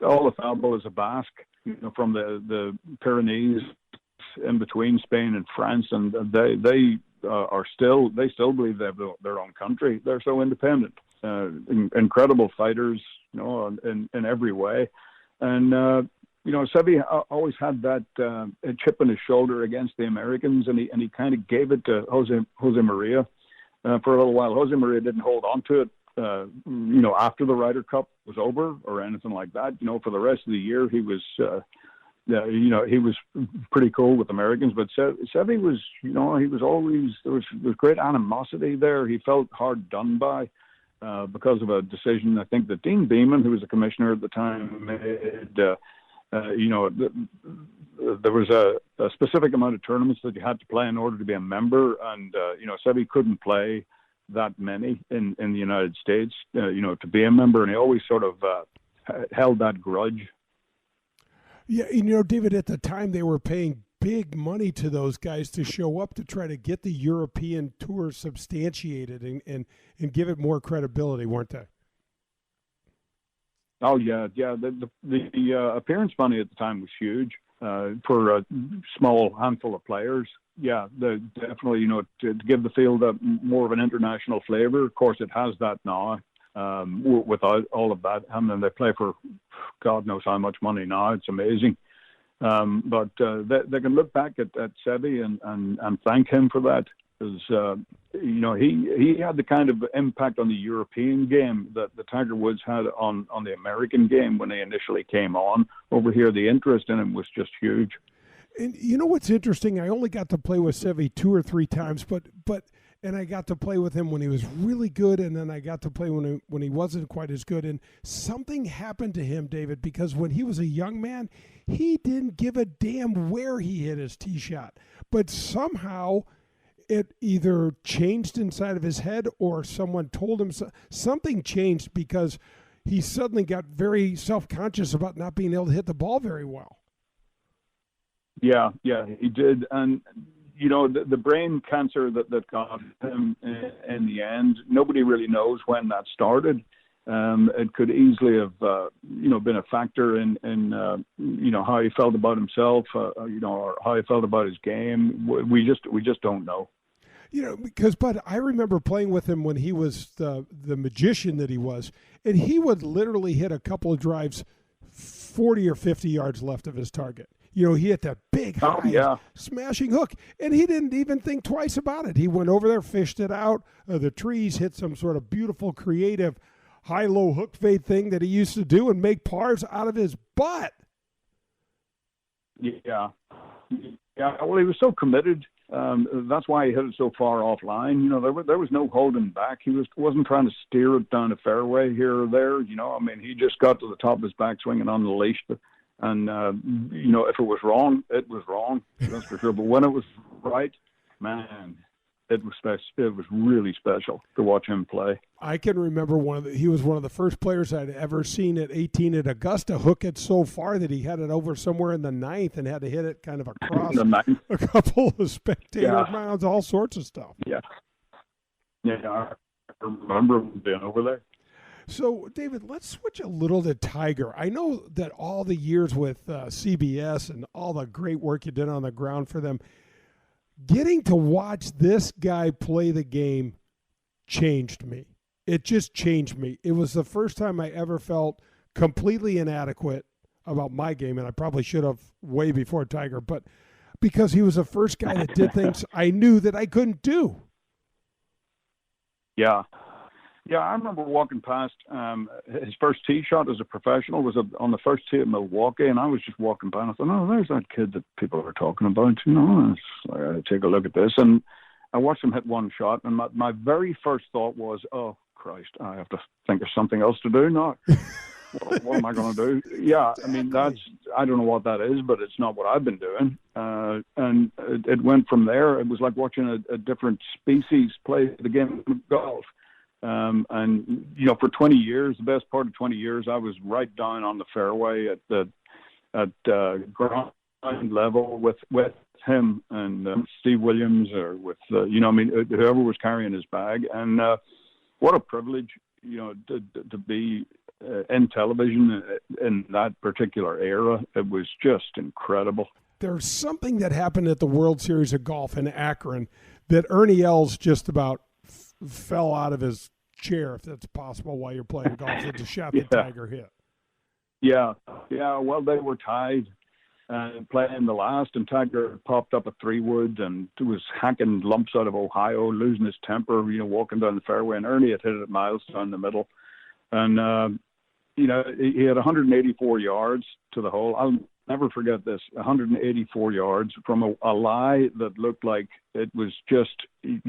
Olafabo is a Basque, you know, from the Pyrenees, in between Spain and France, and they still believe they have their own country. They're so independent. Incredible fighters, you know, in every way. And, you know, Seve always had that chip on his shoulder against the Americans, and he kind of gave it to Jose Maria for a little while. Jose Maria didn't hold on to it, you know, after the Ryder Cup was over or anything like that. You know, for the rest of the year, he was, you know, he was pretty cool with Americans. But Seve was, you know, he was always, there was great animosity there. He felt hard done by. Because of a decision, I think that Dean Beeman, who was the commissioner at the time, made. You know, there was a specific amount of tournaments that you had to play in order to be a member, and you know, Seve couldn't play that many in the United States, you know, to be a member, and he always sort of held that grudge. Yeah, David, at the time they were paying big money to those guys to show up to try to get the European tour substantiated and give it more credibility, weren't they? Oh yeah. The appearance money at the time was huge for a small handful of players. Yeah, definitely. To give the field more of an international flavor. Of course, it has that now. Without all of that, I mean, they play for God knows how much money now. It's amazing. But they can look back at Seve and thank him for that, because he had the kind of impact on the European game that the Tiger Woods had on the American game when he initially came on. Over here, the interest in him was just huge. And you know what's interesting? I only got to play with Seve 2 or 3 times, and I got to play with him when he was really good, and then I got to play when he wasn't quite as good. And something happened to him, David, because when he was a young man, he didn't give a damn where he hit his tee shot. But somehow it either changed inside of his head or someone told him something changed, because he suddenly got very self-conscious about not being able to hit the ball very well. Yeah, he did. And the brain cancer that got him in the end, nobody really knows when that started. It could easily have, been a factor in how he felt about himself, or how he felt about his game. We just don't know. But I remember playing with him when he was the magician that he was, and he would literally hit a couple of drives 40 or 50 yards left of his target. He hit that big, high, smashing hook, and he didn't even think twice about it. He went over there, fished it out of the trees, hit some sort of beautiful, creative, high-low hook fade thing that he used to do and make pars out of his butt. Yeah. Well, he was so committed. That's why he hit it so far offline. There was no holding back. He wasn't trying to steer it down the fairway here or there. He just got to the top of his backswing and on the leash. And, if it was wrong, it was wrong. That's for sure. But when it was right, man, it was special. It was really special to watch him play. I can remember he was one of the first players I'd ever seen at 18 at Augusta hook it so far that he had it over somewhere in the 9th and had to hit it kind of across a couple of spectator mounds, all sorts of stuff. Yeah, I remember him being over there. So, David, let's switch a little to Tiger. I know that all the years with CBS and all the great work you did on the ground for them, getting to watch this guy play the game changed me. It just changed me. It was the first time I ever felt completely inadequate about my game, and I probably should have way before Tiger, but because he was the first guy that did things I knew that I couldn't do. Yeah. Yeah, I remember walking past his first tee shot as a professional was on the first tee at Milwaukee, and I was just walking by and I thought, oh, there's that kid that people are talking about. I gotta take a look at this. And I watched him hit one shot, and my very first thought was, oh, Christ, I have to think of something else to do now. What am I going to do? Yeah, I mean, I don't know what that is, but it's not what I've been doing. And it went from there. It was like watching a different species play the game of golf. And for 20 years, the best part of 20 years, I was right down on the fairway at ground level with him and Steve Williams, or with whoever was carrying his bag. And what a privilege, to be in television in that particular era. It was just incredible. There's something that happened at the World Series of Golf in Akron that Ernie Els just about fell out of his chair, if that's possible, while you're playing golf. It's a shot that Tiger hit. Yeah. Well, they were tied playing the last, and Tiger popped up a 3-wood and was hacking lumps out of Ohio, losing his temper, walking down the fairway, and Ernie had hit it at miles down the middle. And, he had 184 yards to the hole. I'll never forget this, 184 yards from a lie that looked like it was just, it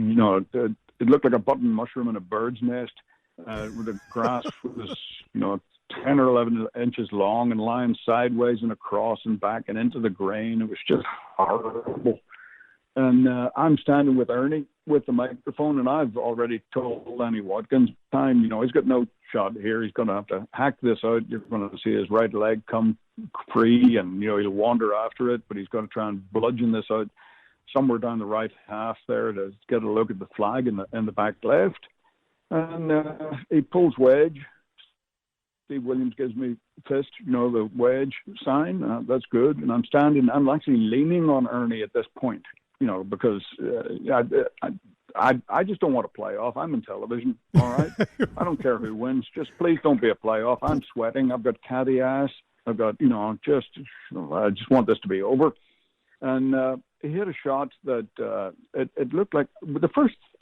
looked like a button mushroom in a bird's nest. The grass was, 10 or 11 inches long and lying sideways and across and back and into the grain. It was just horrible. And I'm standing with Ernie with the microphone, and I've already told Lenny Watkins, he's got no shot here. He's going to have to hack this out. You're going to see his right leg come free, and, he'll wander after it, but he's going to try and bludgeon this out somewhere down the right half there to get a look at the flag in the back left. And he pulls wedge. Steve Williams gives me fist, the wedge sign. That's good. And I'm actually leaning on Ernie at this point, because I just don't want a playoff. I'm in television, all right? I don't care who wins. Just please don't be a playoff. I'm sweating. I've got catty ass. I've got, I just want this to be over. And he hit a shot that it looked like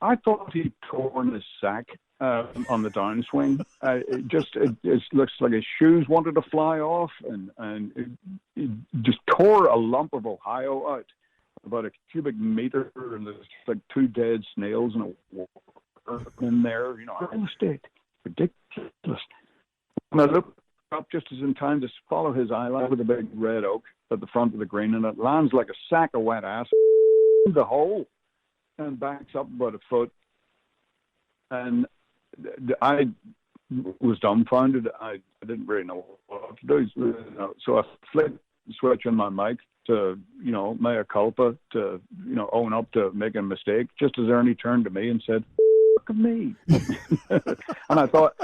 I thought he torn his sack on the downswing. It looks like his shoes wanted to fly off, and it just tore a lump of Ohio out, about a cubic meter, and there's like 2 dead snails and a water in there. Real estate, ridiculous. And I looked up just as in time to follow his eye line with a big red oak at the front of the green, and it lands like a sack of wet ass in the hole and backs up about a foot. And I was dumbfounded. I didn't really know what to do. So I flicked the switch on my mic to, mea culpa, to, own up to making a mistake, just as Ernie turned to me and said, "Look at me." and I thought,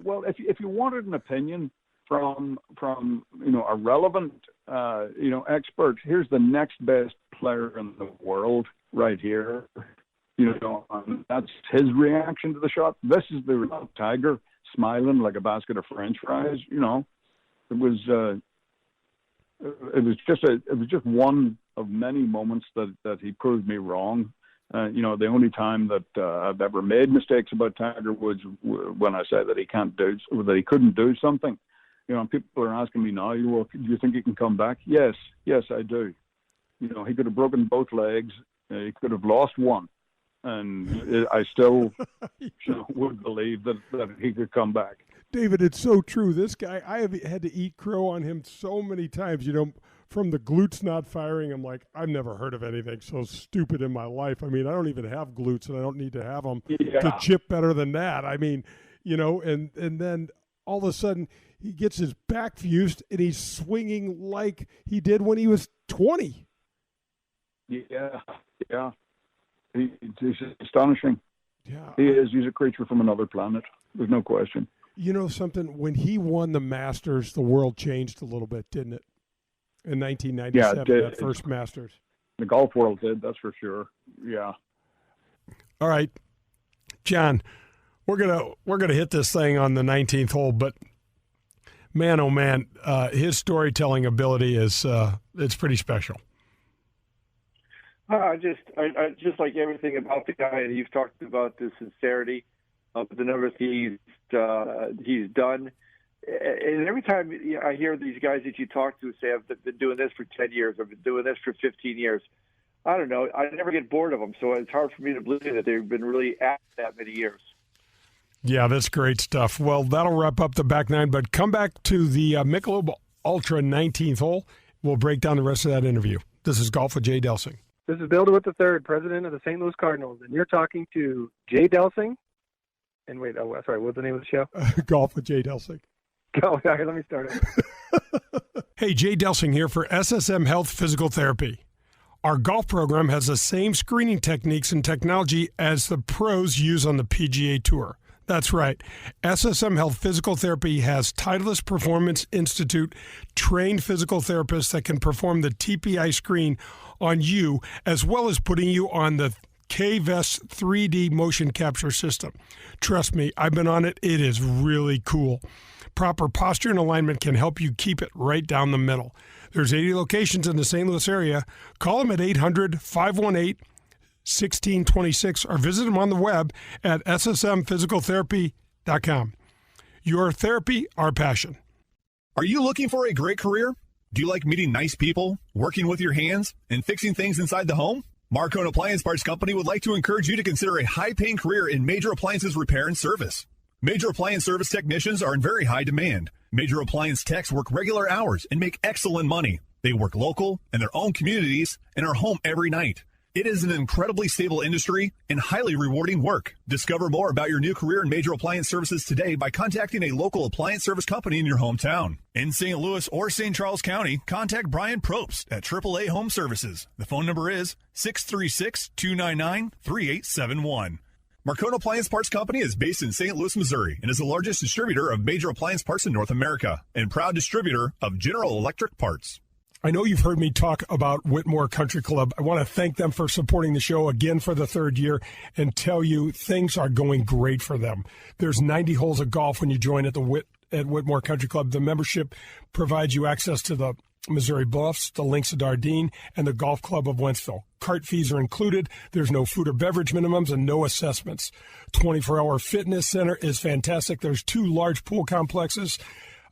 well, if you wanted an opinion from a relevant expert, here's the next best player in the world right here. And that's his reaction to the shot. This is the Tiger smiling like a basket of French fries. It was just one of many moments that he proved me wrong. The only time that I've ever made mistakes about Tiger Woods when I said that he couldn't do something. And people are asking me now, well, do you think he can come back? Yes, I do. He could have broken both legs. He could have lost one. And I still would believe that he could come back. David, it's so true. This guy, I have had to eat crow on him so many times. From the glutes not firing, I'm like, I've never heard of anything so stupid in my life. I mean, I don't even have glutes, and I don't need to have them to chip better than that. I mean, and then all of a sudden he gets his back fused, and he's swinging like he did when he was 20. Yeah. He's astonishing. Yeah, he is. He's a creature from another planet. There's no question. Something, when he won the Masters, the world changed a little bit, didn't it? In 1997, that first Masters. The golf world did, that's for sure. Yeah. All right, John, we're gonna hit this thing on the 19th hole, but man, oh man, his storytelling ability is it's pretty special. I just like everything about the guy, and you've talked about the sincerity of the numbers he's done. And every time I hear these guys that you talk to say, I've been doing this for 10 years, I've been doing this for 15 years, I don't know, I never get bored of them. So it's hard for me to believe that they've been really at that many years. Yeah, that's great stuff. Well, that'll wrap up the back nine, but come back to the Michelob Ultra 19th hole. We'll break down the rest of that interview. This is Golf with Jay Delsing. This is Bill DeWitt III, president of the St. Louis Cardinals, and you're talking to Jay Delsing. And wait, sorry, what's the name of the show? Golf with Jay Delsing. Oh, sorry, let me start it. Hey, Jay Delsing here for SSM Health Physical Therapy. Our golf program has the same screening techniques and technology as the pros use on the PGA Tour. That's right. SSM Health Physical Therapy has Titleist Performance Institute trained physical therapists that can perform the TPI screen on you, as well as putting you on the K-Vest 3D motion capture system. Trust me, I've been on it. It is really cool. Proper posture and alignment can help you keep it right down the middle. There's 80 locations in the St. Louis area. Call them at 800-518-1626 or visit them on the web at ssmphysicaltherapy.com. Your therapy, our passion. Are you looking for a great career? Do you like meeting nice people, working with your hands, and fixing things inside the home? Marcone Appliance Parts Company would like to encourage you to consider a high-paying career in major appliances repair and service. Major appliance service technicians are in very high demand. Major appliance techs work regular hours and make excellent money. They work local in their own communities and are home every night. It is an incredibly stable industry and highly rewarding work. Discover more about your new career in major appliance services today by contacting a local appliance service company in your hometown. In St. Louis or St. Charles County, contact Brian Probst at AAA Home Services. The phone number is 636-299-3871. Marcone Appliance Parts Company is based in St. Louis, Missouri, and is the largest distributor of major appliance parts in North America and proud distributor of General Electric parts. I know you've heard me talk about Whitmore Country Club. I want to thank them for supporting the show again for the third year and tell you things are going great for them. There's 90 holes of golf when you join at Whitmore Country Club. The membership provides you access to the Missouri Bluffs, the Links of Dardenne, and the Golf Club of Wentzville. Cart fees are included. There's no food or beverage minimums and no assessments. 24-hour fitness center is fantastic. There's 2 large pool complexes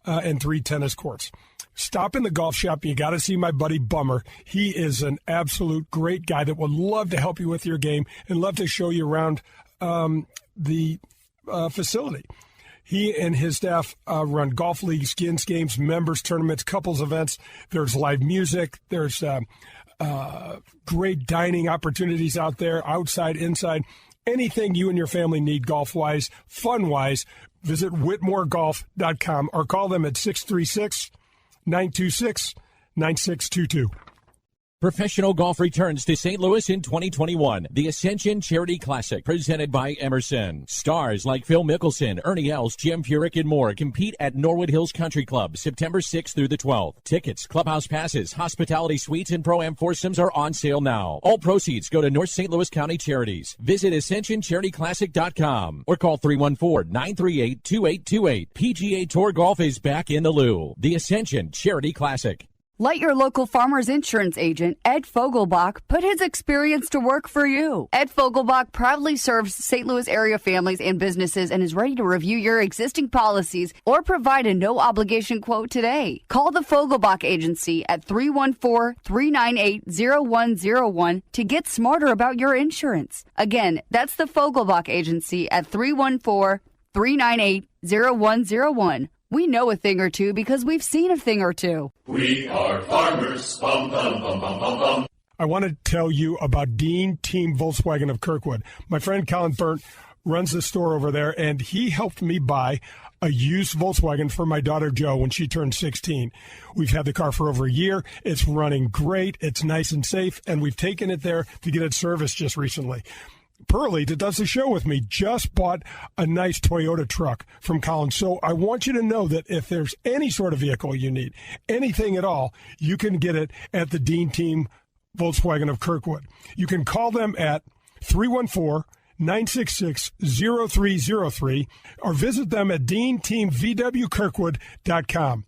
and 3 tennis courts. Stop in the golf shop. You got to see my buddy Bummer. He is an absolute great guy that would love to help you with your game and love to show you around the facility. He and his staff run golf leagues, skins games, members tournaments, couples events. There's live music. There's great dining opportunities out there, outside, inside. Anything you and your family need golf-wise, fun-wise, visit WhitmoreGolf.com or call them at 636-926-9622. Professional golf returns to St. Louis in 2021. The Ascension Charity Classic, presented by Emerson. Stars like Phil Mickelson, Ernie Els, Jim Furyk, and more compete at Norwood Hills Country Club, September 6th through the 12th. Tickets, clubhouse passes, hospitality suites, and Pro-Am foursomes are on sale now. All proceeds go to North St. Louis County Charities. Visit AscensionCharityClassic.com or call 314-938-2828. PGA Tour Golf is back in the Lou. The Ascension Charity Classic. Let your local Farmers Insurance agent, Ed Fogelbach, put his experience to work for you. Ed Fogelbach proudly serves St. Louis area families and businesses and is ready to review your existing policies or provide a no-obligation quote today. Call the Fogelbach Agency at 314-398-0101 to get smarter about your insurance. Again, that's the Fogelbach Agency at 314-398-0101. We know a thing or two because we've seen a thing or two. We are farmers. Bum, bum, bum, bum, bum, bum. I want to tell you about Dean Team Volkswagen of Kirkwood. My friend Colin Burnt runs the store over there, and he helped me buy a used Volkswagen for my daughter Jo when she turned 16. We've had the car for over a year. It's running great. It's nice and safe, and we've taken it there to get it serviced just recently. Pearlie, that does the show with me, just bought a nice Toyota truck from Colin. So I want you to know that if there's any sort of vehicle you need, anything at all, you can get it at the Dean Team Volkswagen of Kirkwood. You can call them at 314-966-0303 or visit them at DeanTeamVWKirkwood.com.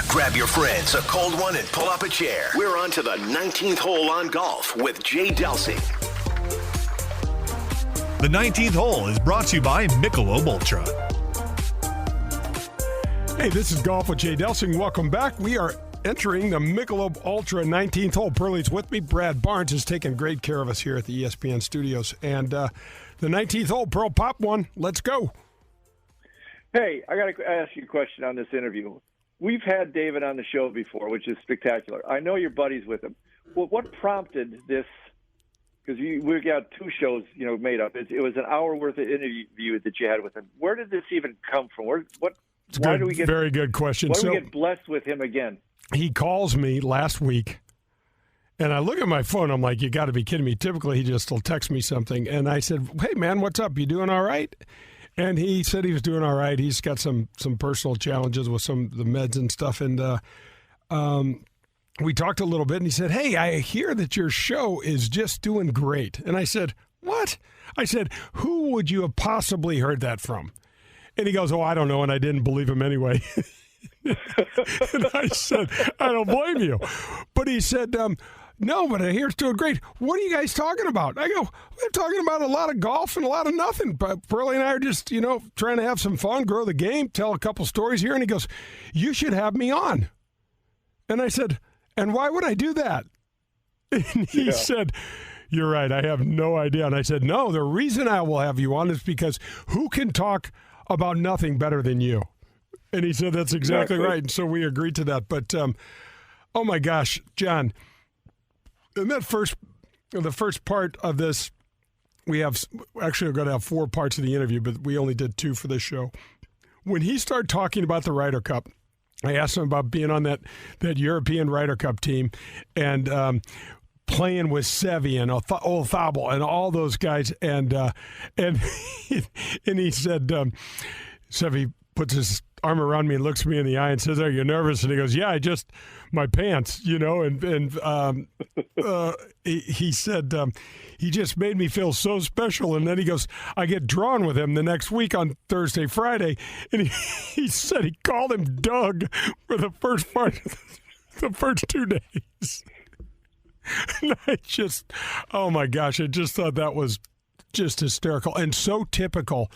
Grab your friends, a cold one, and pull up a chair. We're on to the 19th hole on golf with Jay Delsing. The 19th hole is brought to you by Michelob Ultra. Hey, this is Golf with Jay Delsing. Welcome back. We are entering the Michelob Ultra 19th hole. Pearlie's with me. Brad Barnes has taken great care of us here at the ESPN studios. And the 19th hole, Pearl, pop one. Let's go. Hey, I got to ask you a question on this interview. We've had David on the show before, which is spectacular. I know you're buddies with him. Well, what prompted this? Because we got 2 shows, made up. It was an hour worth of interview that you had with him. Where did this even come from? Why do we get very good question? Why do we get blessed with him again? He calls me last week, and I look at my phone. I'm like, you got to be kidding me. Typically, he just will text me something, and I said, "Hey, man, what's up? You doing all right?" And he said he was doing all right. He's got some personal challenges with some of the meds and stuff, and we talked a little bit, and he said, "Hey, I hear that your show is just doing great." And I said, "What?" I said, "Who would you have possibly heard that from?" And he goes, "Oh, I don't know," and I didn't believe him anyway. And I said, "I don't blame you." But he said, "No, but I hear it's doing great. What are you guys talking about?" I go, "We're talking about a lot of golf and a lot of nothing. But Pearlie and I are just, trying to have some fun, grow the game, tell a couple stories here." And he goes, "You should have me on." And I said, "And why would I do that?" And he said, "You're right. I have no idea." And I said, "No, the reason I will have you on is because who can talk about nothing better than you?" And he said, "That's exactly right." And so we agreed to that. But, oh, my gosh, John, in that first the first part of this, we're going to have 4 parts of the interview, but we only did 2 for this show. When he started talking about the Ryder Cup, I asked him about being on that European Ryder Cup team and playing with Seve and Olthable and all those guys, and he said, Seve puts his arm around me and looks me in the eye and says, "Are you nervous?" And he goes, "Yeah, my pants, and he said he just made me feel so special." And then he goes, "I get drawn with him the next week on Thursday, Friday," and he said he called him Doug for the first part, the first 2 days. And I just, oh my gosh, I just thought that was just hysterical and so typical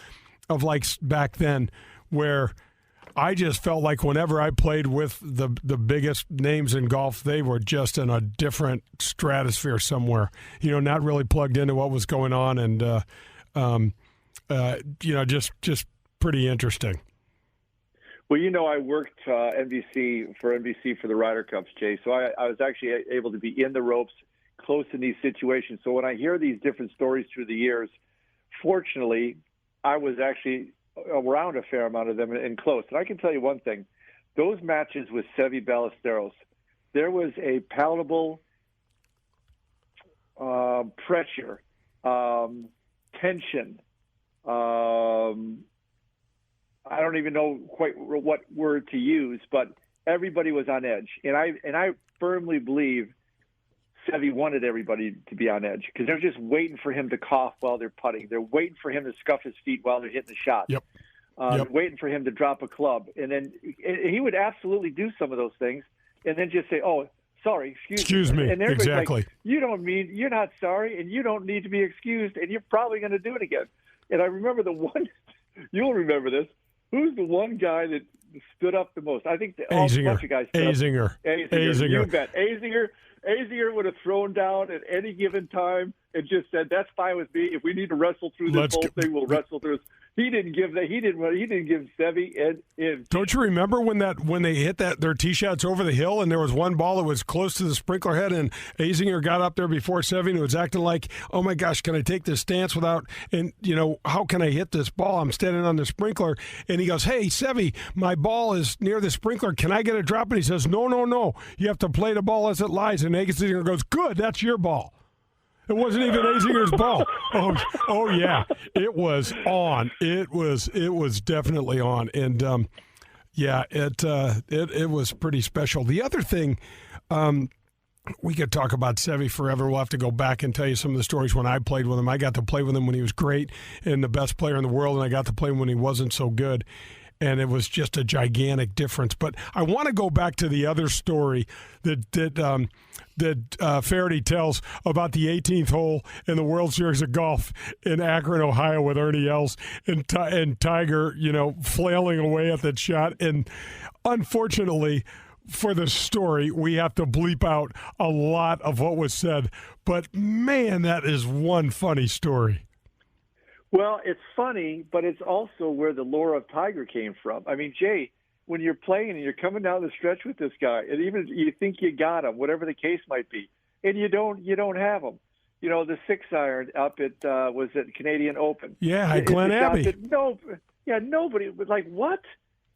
of like back then, where I just felt like whenever I played with the biggest names in golf, they were just in a different stratosphere somewhere, not really plugged into what was going on, and just pretty interesting. Well, I worked for NBC for the Ryder Cups, Jay, so I was actually able to be in the ropes, close in these situations. So when I hear these different stories through the years, fortunately, I was actually around a fair amount of them and close. And I can tell you one thing, those matches with Seve Ballesteros, there was a palatable pressure, tension. I don't even know quite what word to use, but everybody was on edge. And I firmly believe Seve wanted everybody to be on edge because they're just waiting for him to cough while they're putting. They're waiting for him to scuff his feet while they're hitting the shot. Yep. Waiting for him to drop a club. And then he would absolutely do some of those things and then just say, "Oh, sorry, excuse me." And exactly. Like, you're not sorry, and you don't need to be excused, and you're probably going to do it again. And I remember you'll remember this. Who's the one guy that stood up the most? I think a bunch of guys stood up. Azinger. You bet. Azinger would have thrown down at any given time and just said, "That's fine with me. If we need to wrestle through this whole thing, we'll wrestle through this." He didn't give that. He didn't give Seve an. Don't you remember when they hit their tee shots over the hill and there was one ball that was close to the sprinkler head and Azinger got up there before Seve and was acting like, "Oh my gosh, can I take this stance without? And how can I hit this ball? I'm standing on the sprinkler." And he goes, "Hey Seve, my ball is near the sprinkler. Can I get a drop?" And he says, "No. You have to play the ball as it lies." And Azinger goes, "Good, that's your ball." It wasn't even Azinger's ball. Oh yeah, it was on. It was definitely on, and it was pretty special. The other thing, we could talk about Seve forever. We'll have to go back and tell you some of the stories when I played with him. I got to play with him when he was great and the best player in the world, and I got to play him when he wasn't so good. And it was just a gigantic difference. But I want to go back to the other story that Feherty tells about the 18th hole in the World Series of Golf in Akron, Ohio, with Ernie Els and Tiger, flailing away at that shot. And unfortunately, for the story, we have to bleep out a lot of what was said. But man, that is one funny story. Well, it's funny, but it's also where the lore of Tiger came from. I mean, Jay, when you're playing and you're coming down the stretch with this guy, and even you think you got him, whatever the case might be, and you don't have him. The 6-iron up at was it Canadian Open? Yeah, at Glen Abbey. Nobody was like, what?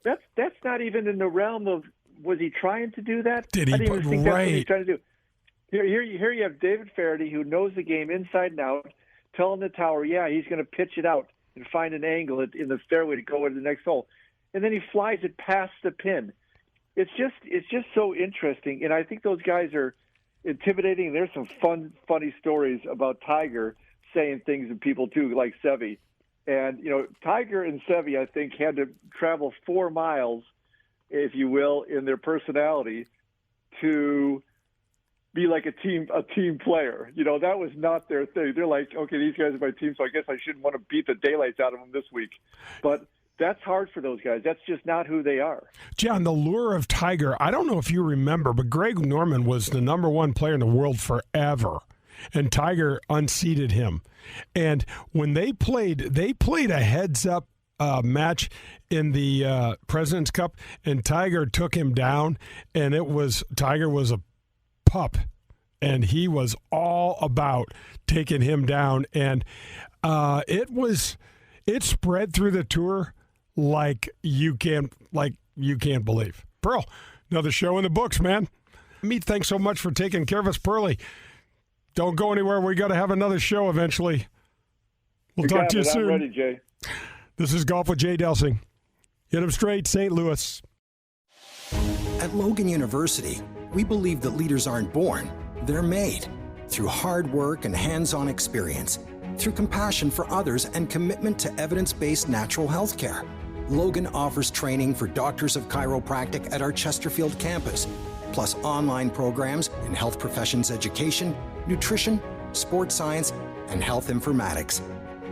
That's not even in the realm of. Was he trying to do that? Did he? I didn't even think that's what he's trying to do. Here you have David Feherty, who knows the game inside and out, telling the tower, he's going to pitch it out and find an angle in the fairway to go into the next hole. And then he flies it past the pin. It's just so interesting. And I think those guys are intimidating. There's some funny stories about Tiger saying things to people too, like Seve. And, Tiger and Seve, I think, had to travel 4 miles, if you will, in their personality to be like a team player. That was not their thing. They're like, okay, these guys are my team, so I guess I shouldn't want to beat the daylights out of them this week. But that's hard for those guys. That's just not who they are. John, the lure of Tiger, I don't know if you remember, but Greg Norman was the number 1 player in the world forever. And Tiger unseated him. And when they played a heads-up match in the President's Cup, and Tiger took him down, and Tiger was a pup, and he was all about taking him down. And it spread through the tour like you can't believe. Pearl, another show in the books, man. Meat, thanks so much for taking care of us, Pearly. Don't go anywhere. We got to have another show eventually. We'll talk to you soon. I'm ready, Jay. This is Golf with Jay Delsing. Hit 'em straight, St. Louis. At Logan University, we believe that leaders aren't born, they're made. Through hard work and hands-on experience, through compassion for others and commitment to evidence-based natural health care. Logan offers training for doctors of chiropractic at our Chesterfield campus, plus online programs in health professions education, nutrition, sports science, and health informatics.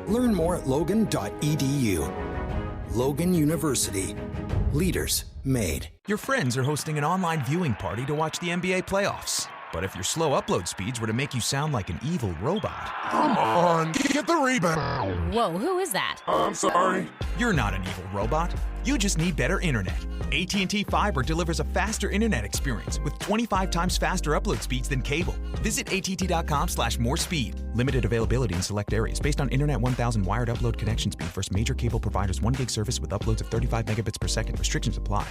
Learn more at logan.edu. Logan University. Leaders made. Your friends are hosting an online viewing party to watch the NBA playoffs. But if your slow upload speeds were to make you sound like an evil robot... Come on, get the rebound. Whoa, who is that? I'm sorry. You're not an evil robot. You just need better internet. AT&T Fiber delivers a faster internet experience with 25 times faster upload speeds than cable. Visit att.com/more-speed. Limited availability in select areas based on Internet 1000 wired upload connection speed versus major cable providers 1 gig service with uploads of 35 megabits per second. Restrictions apply.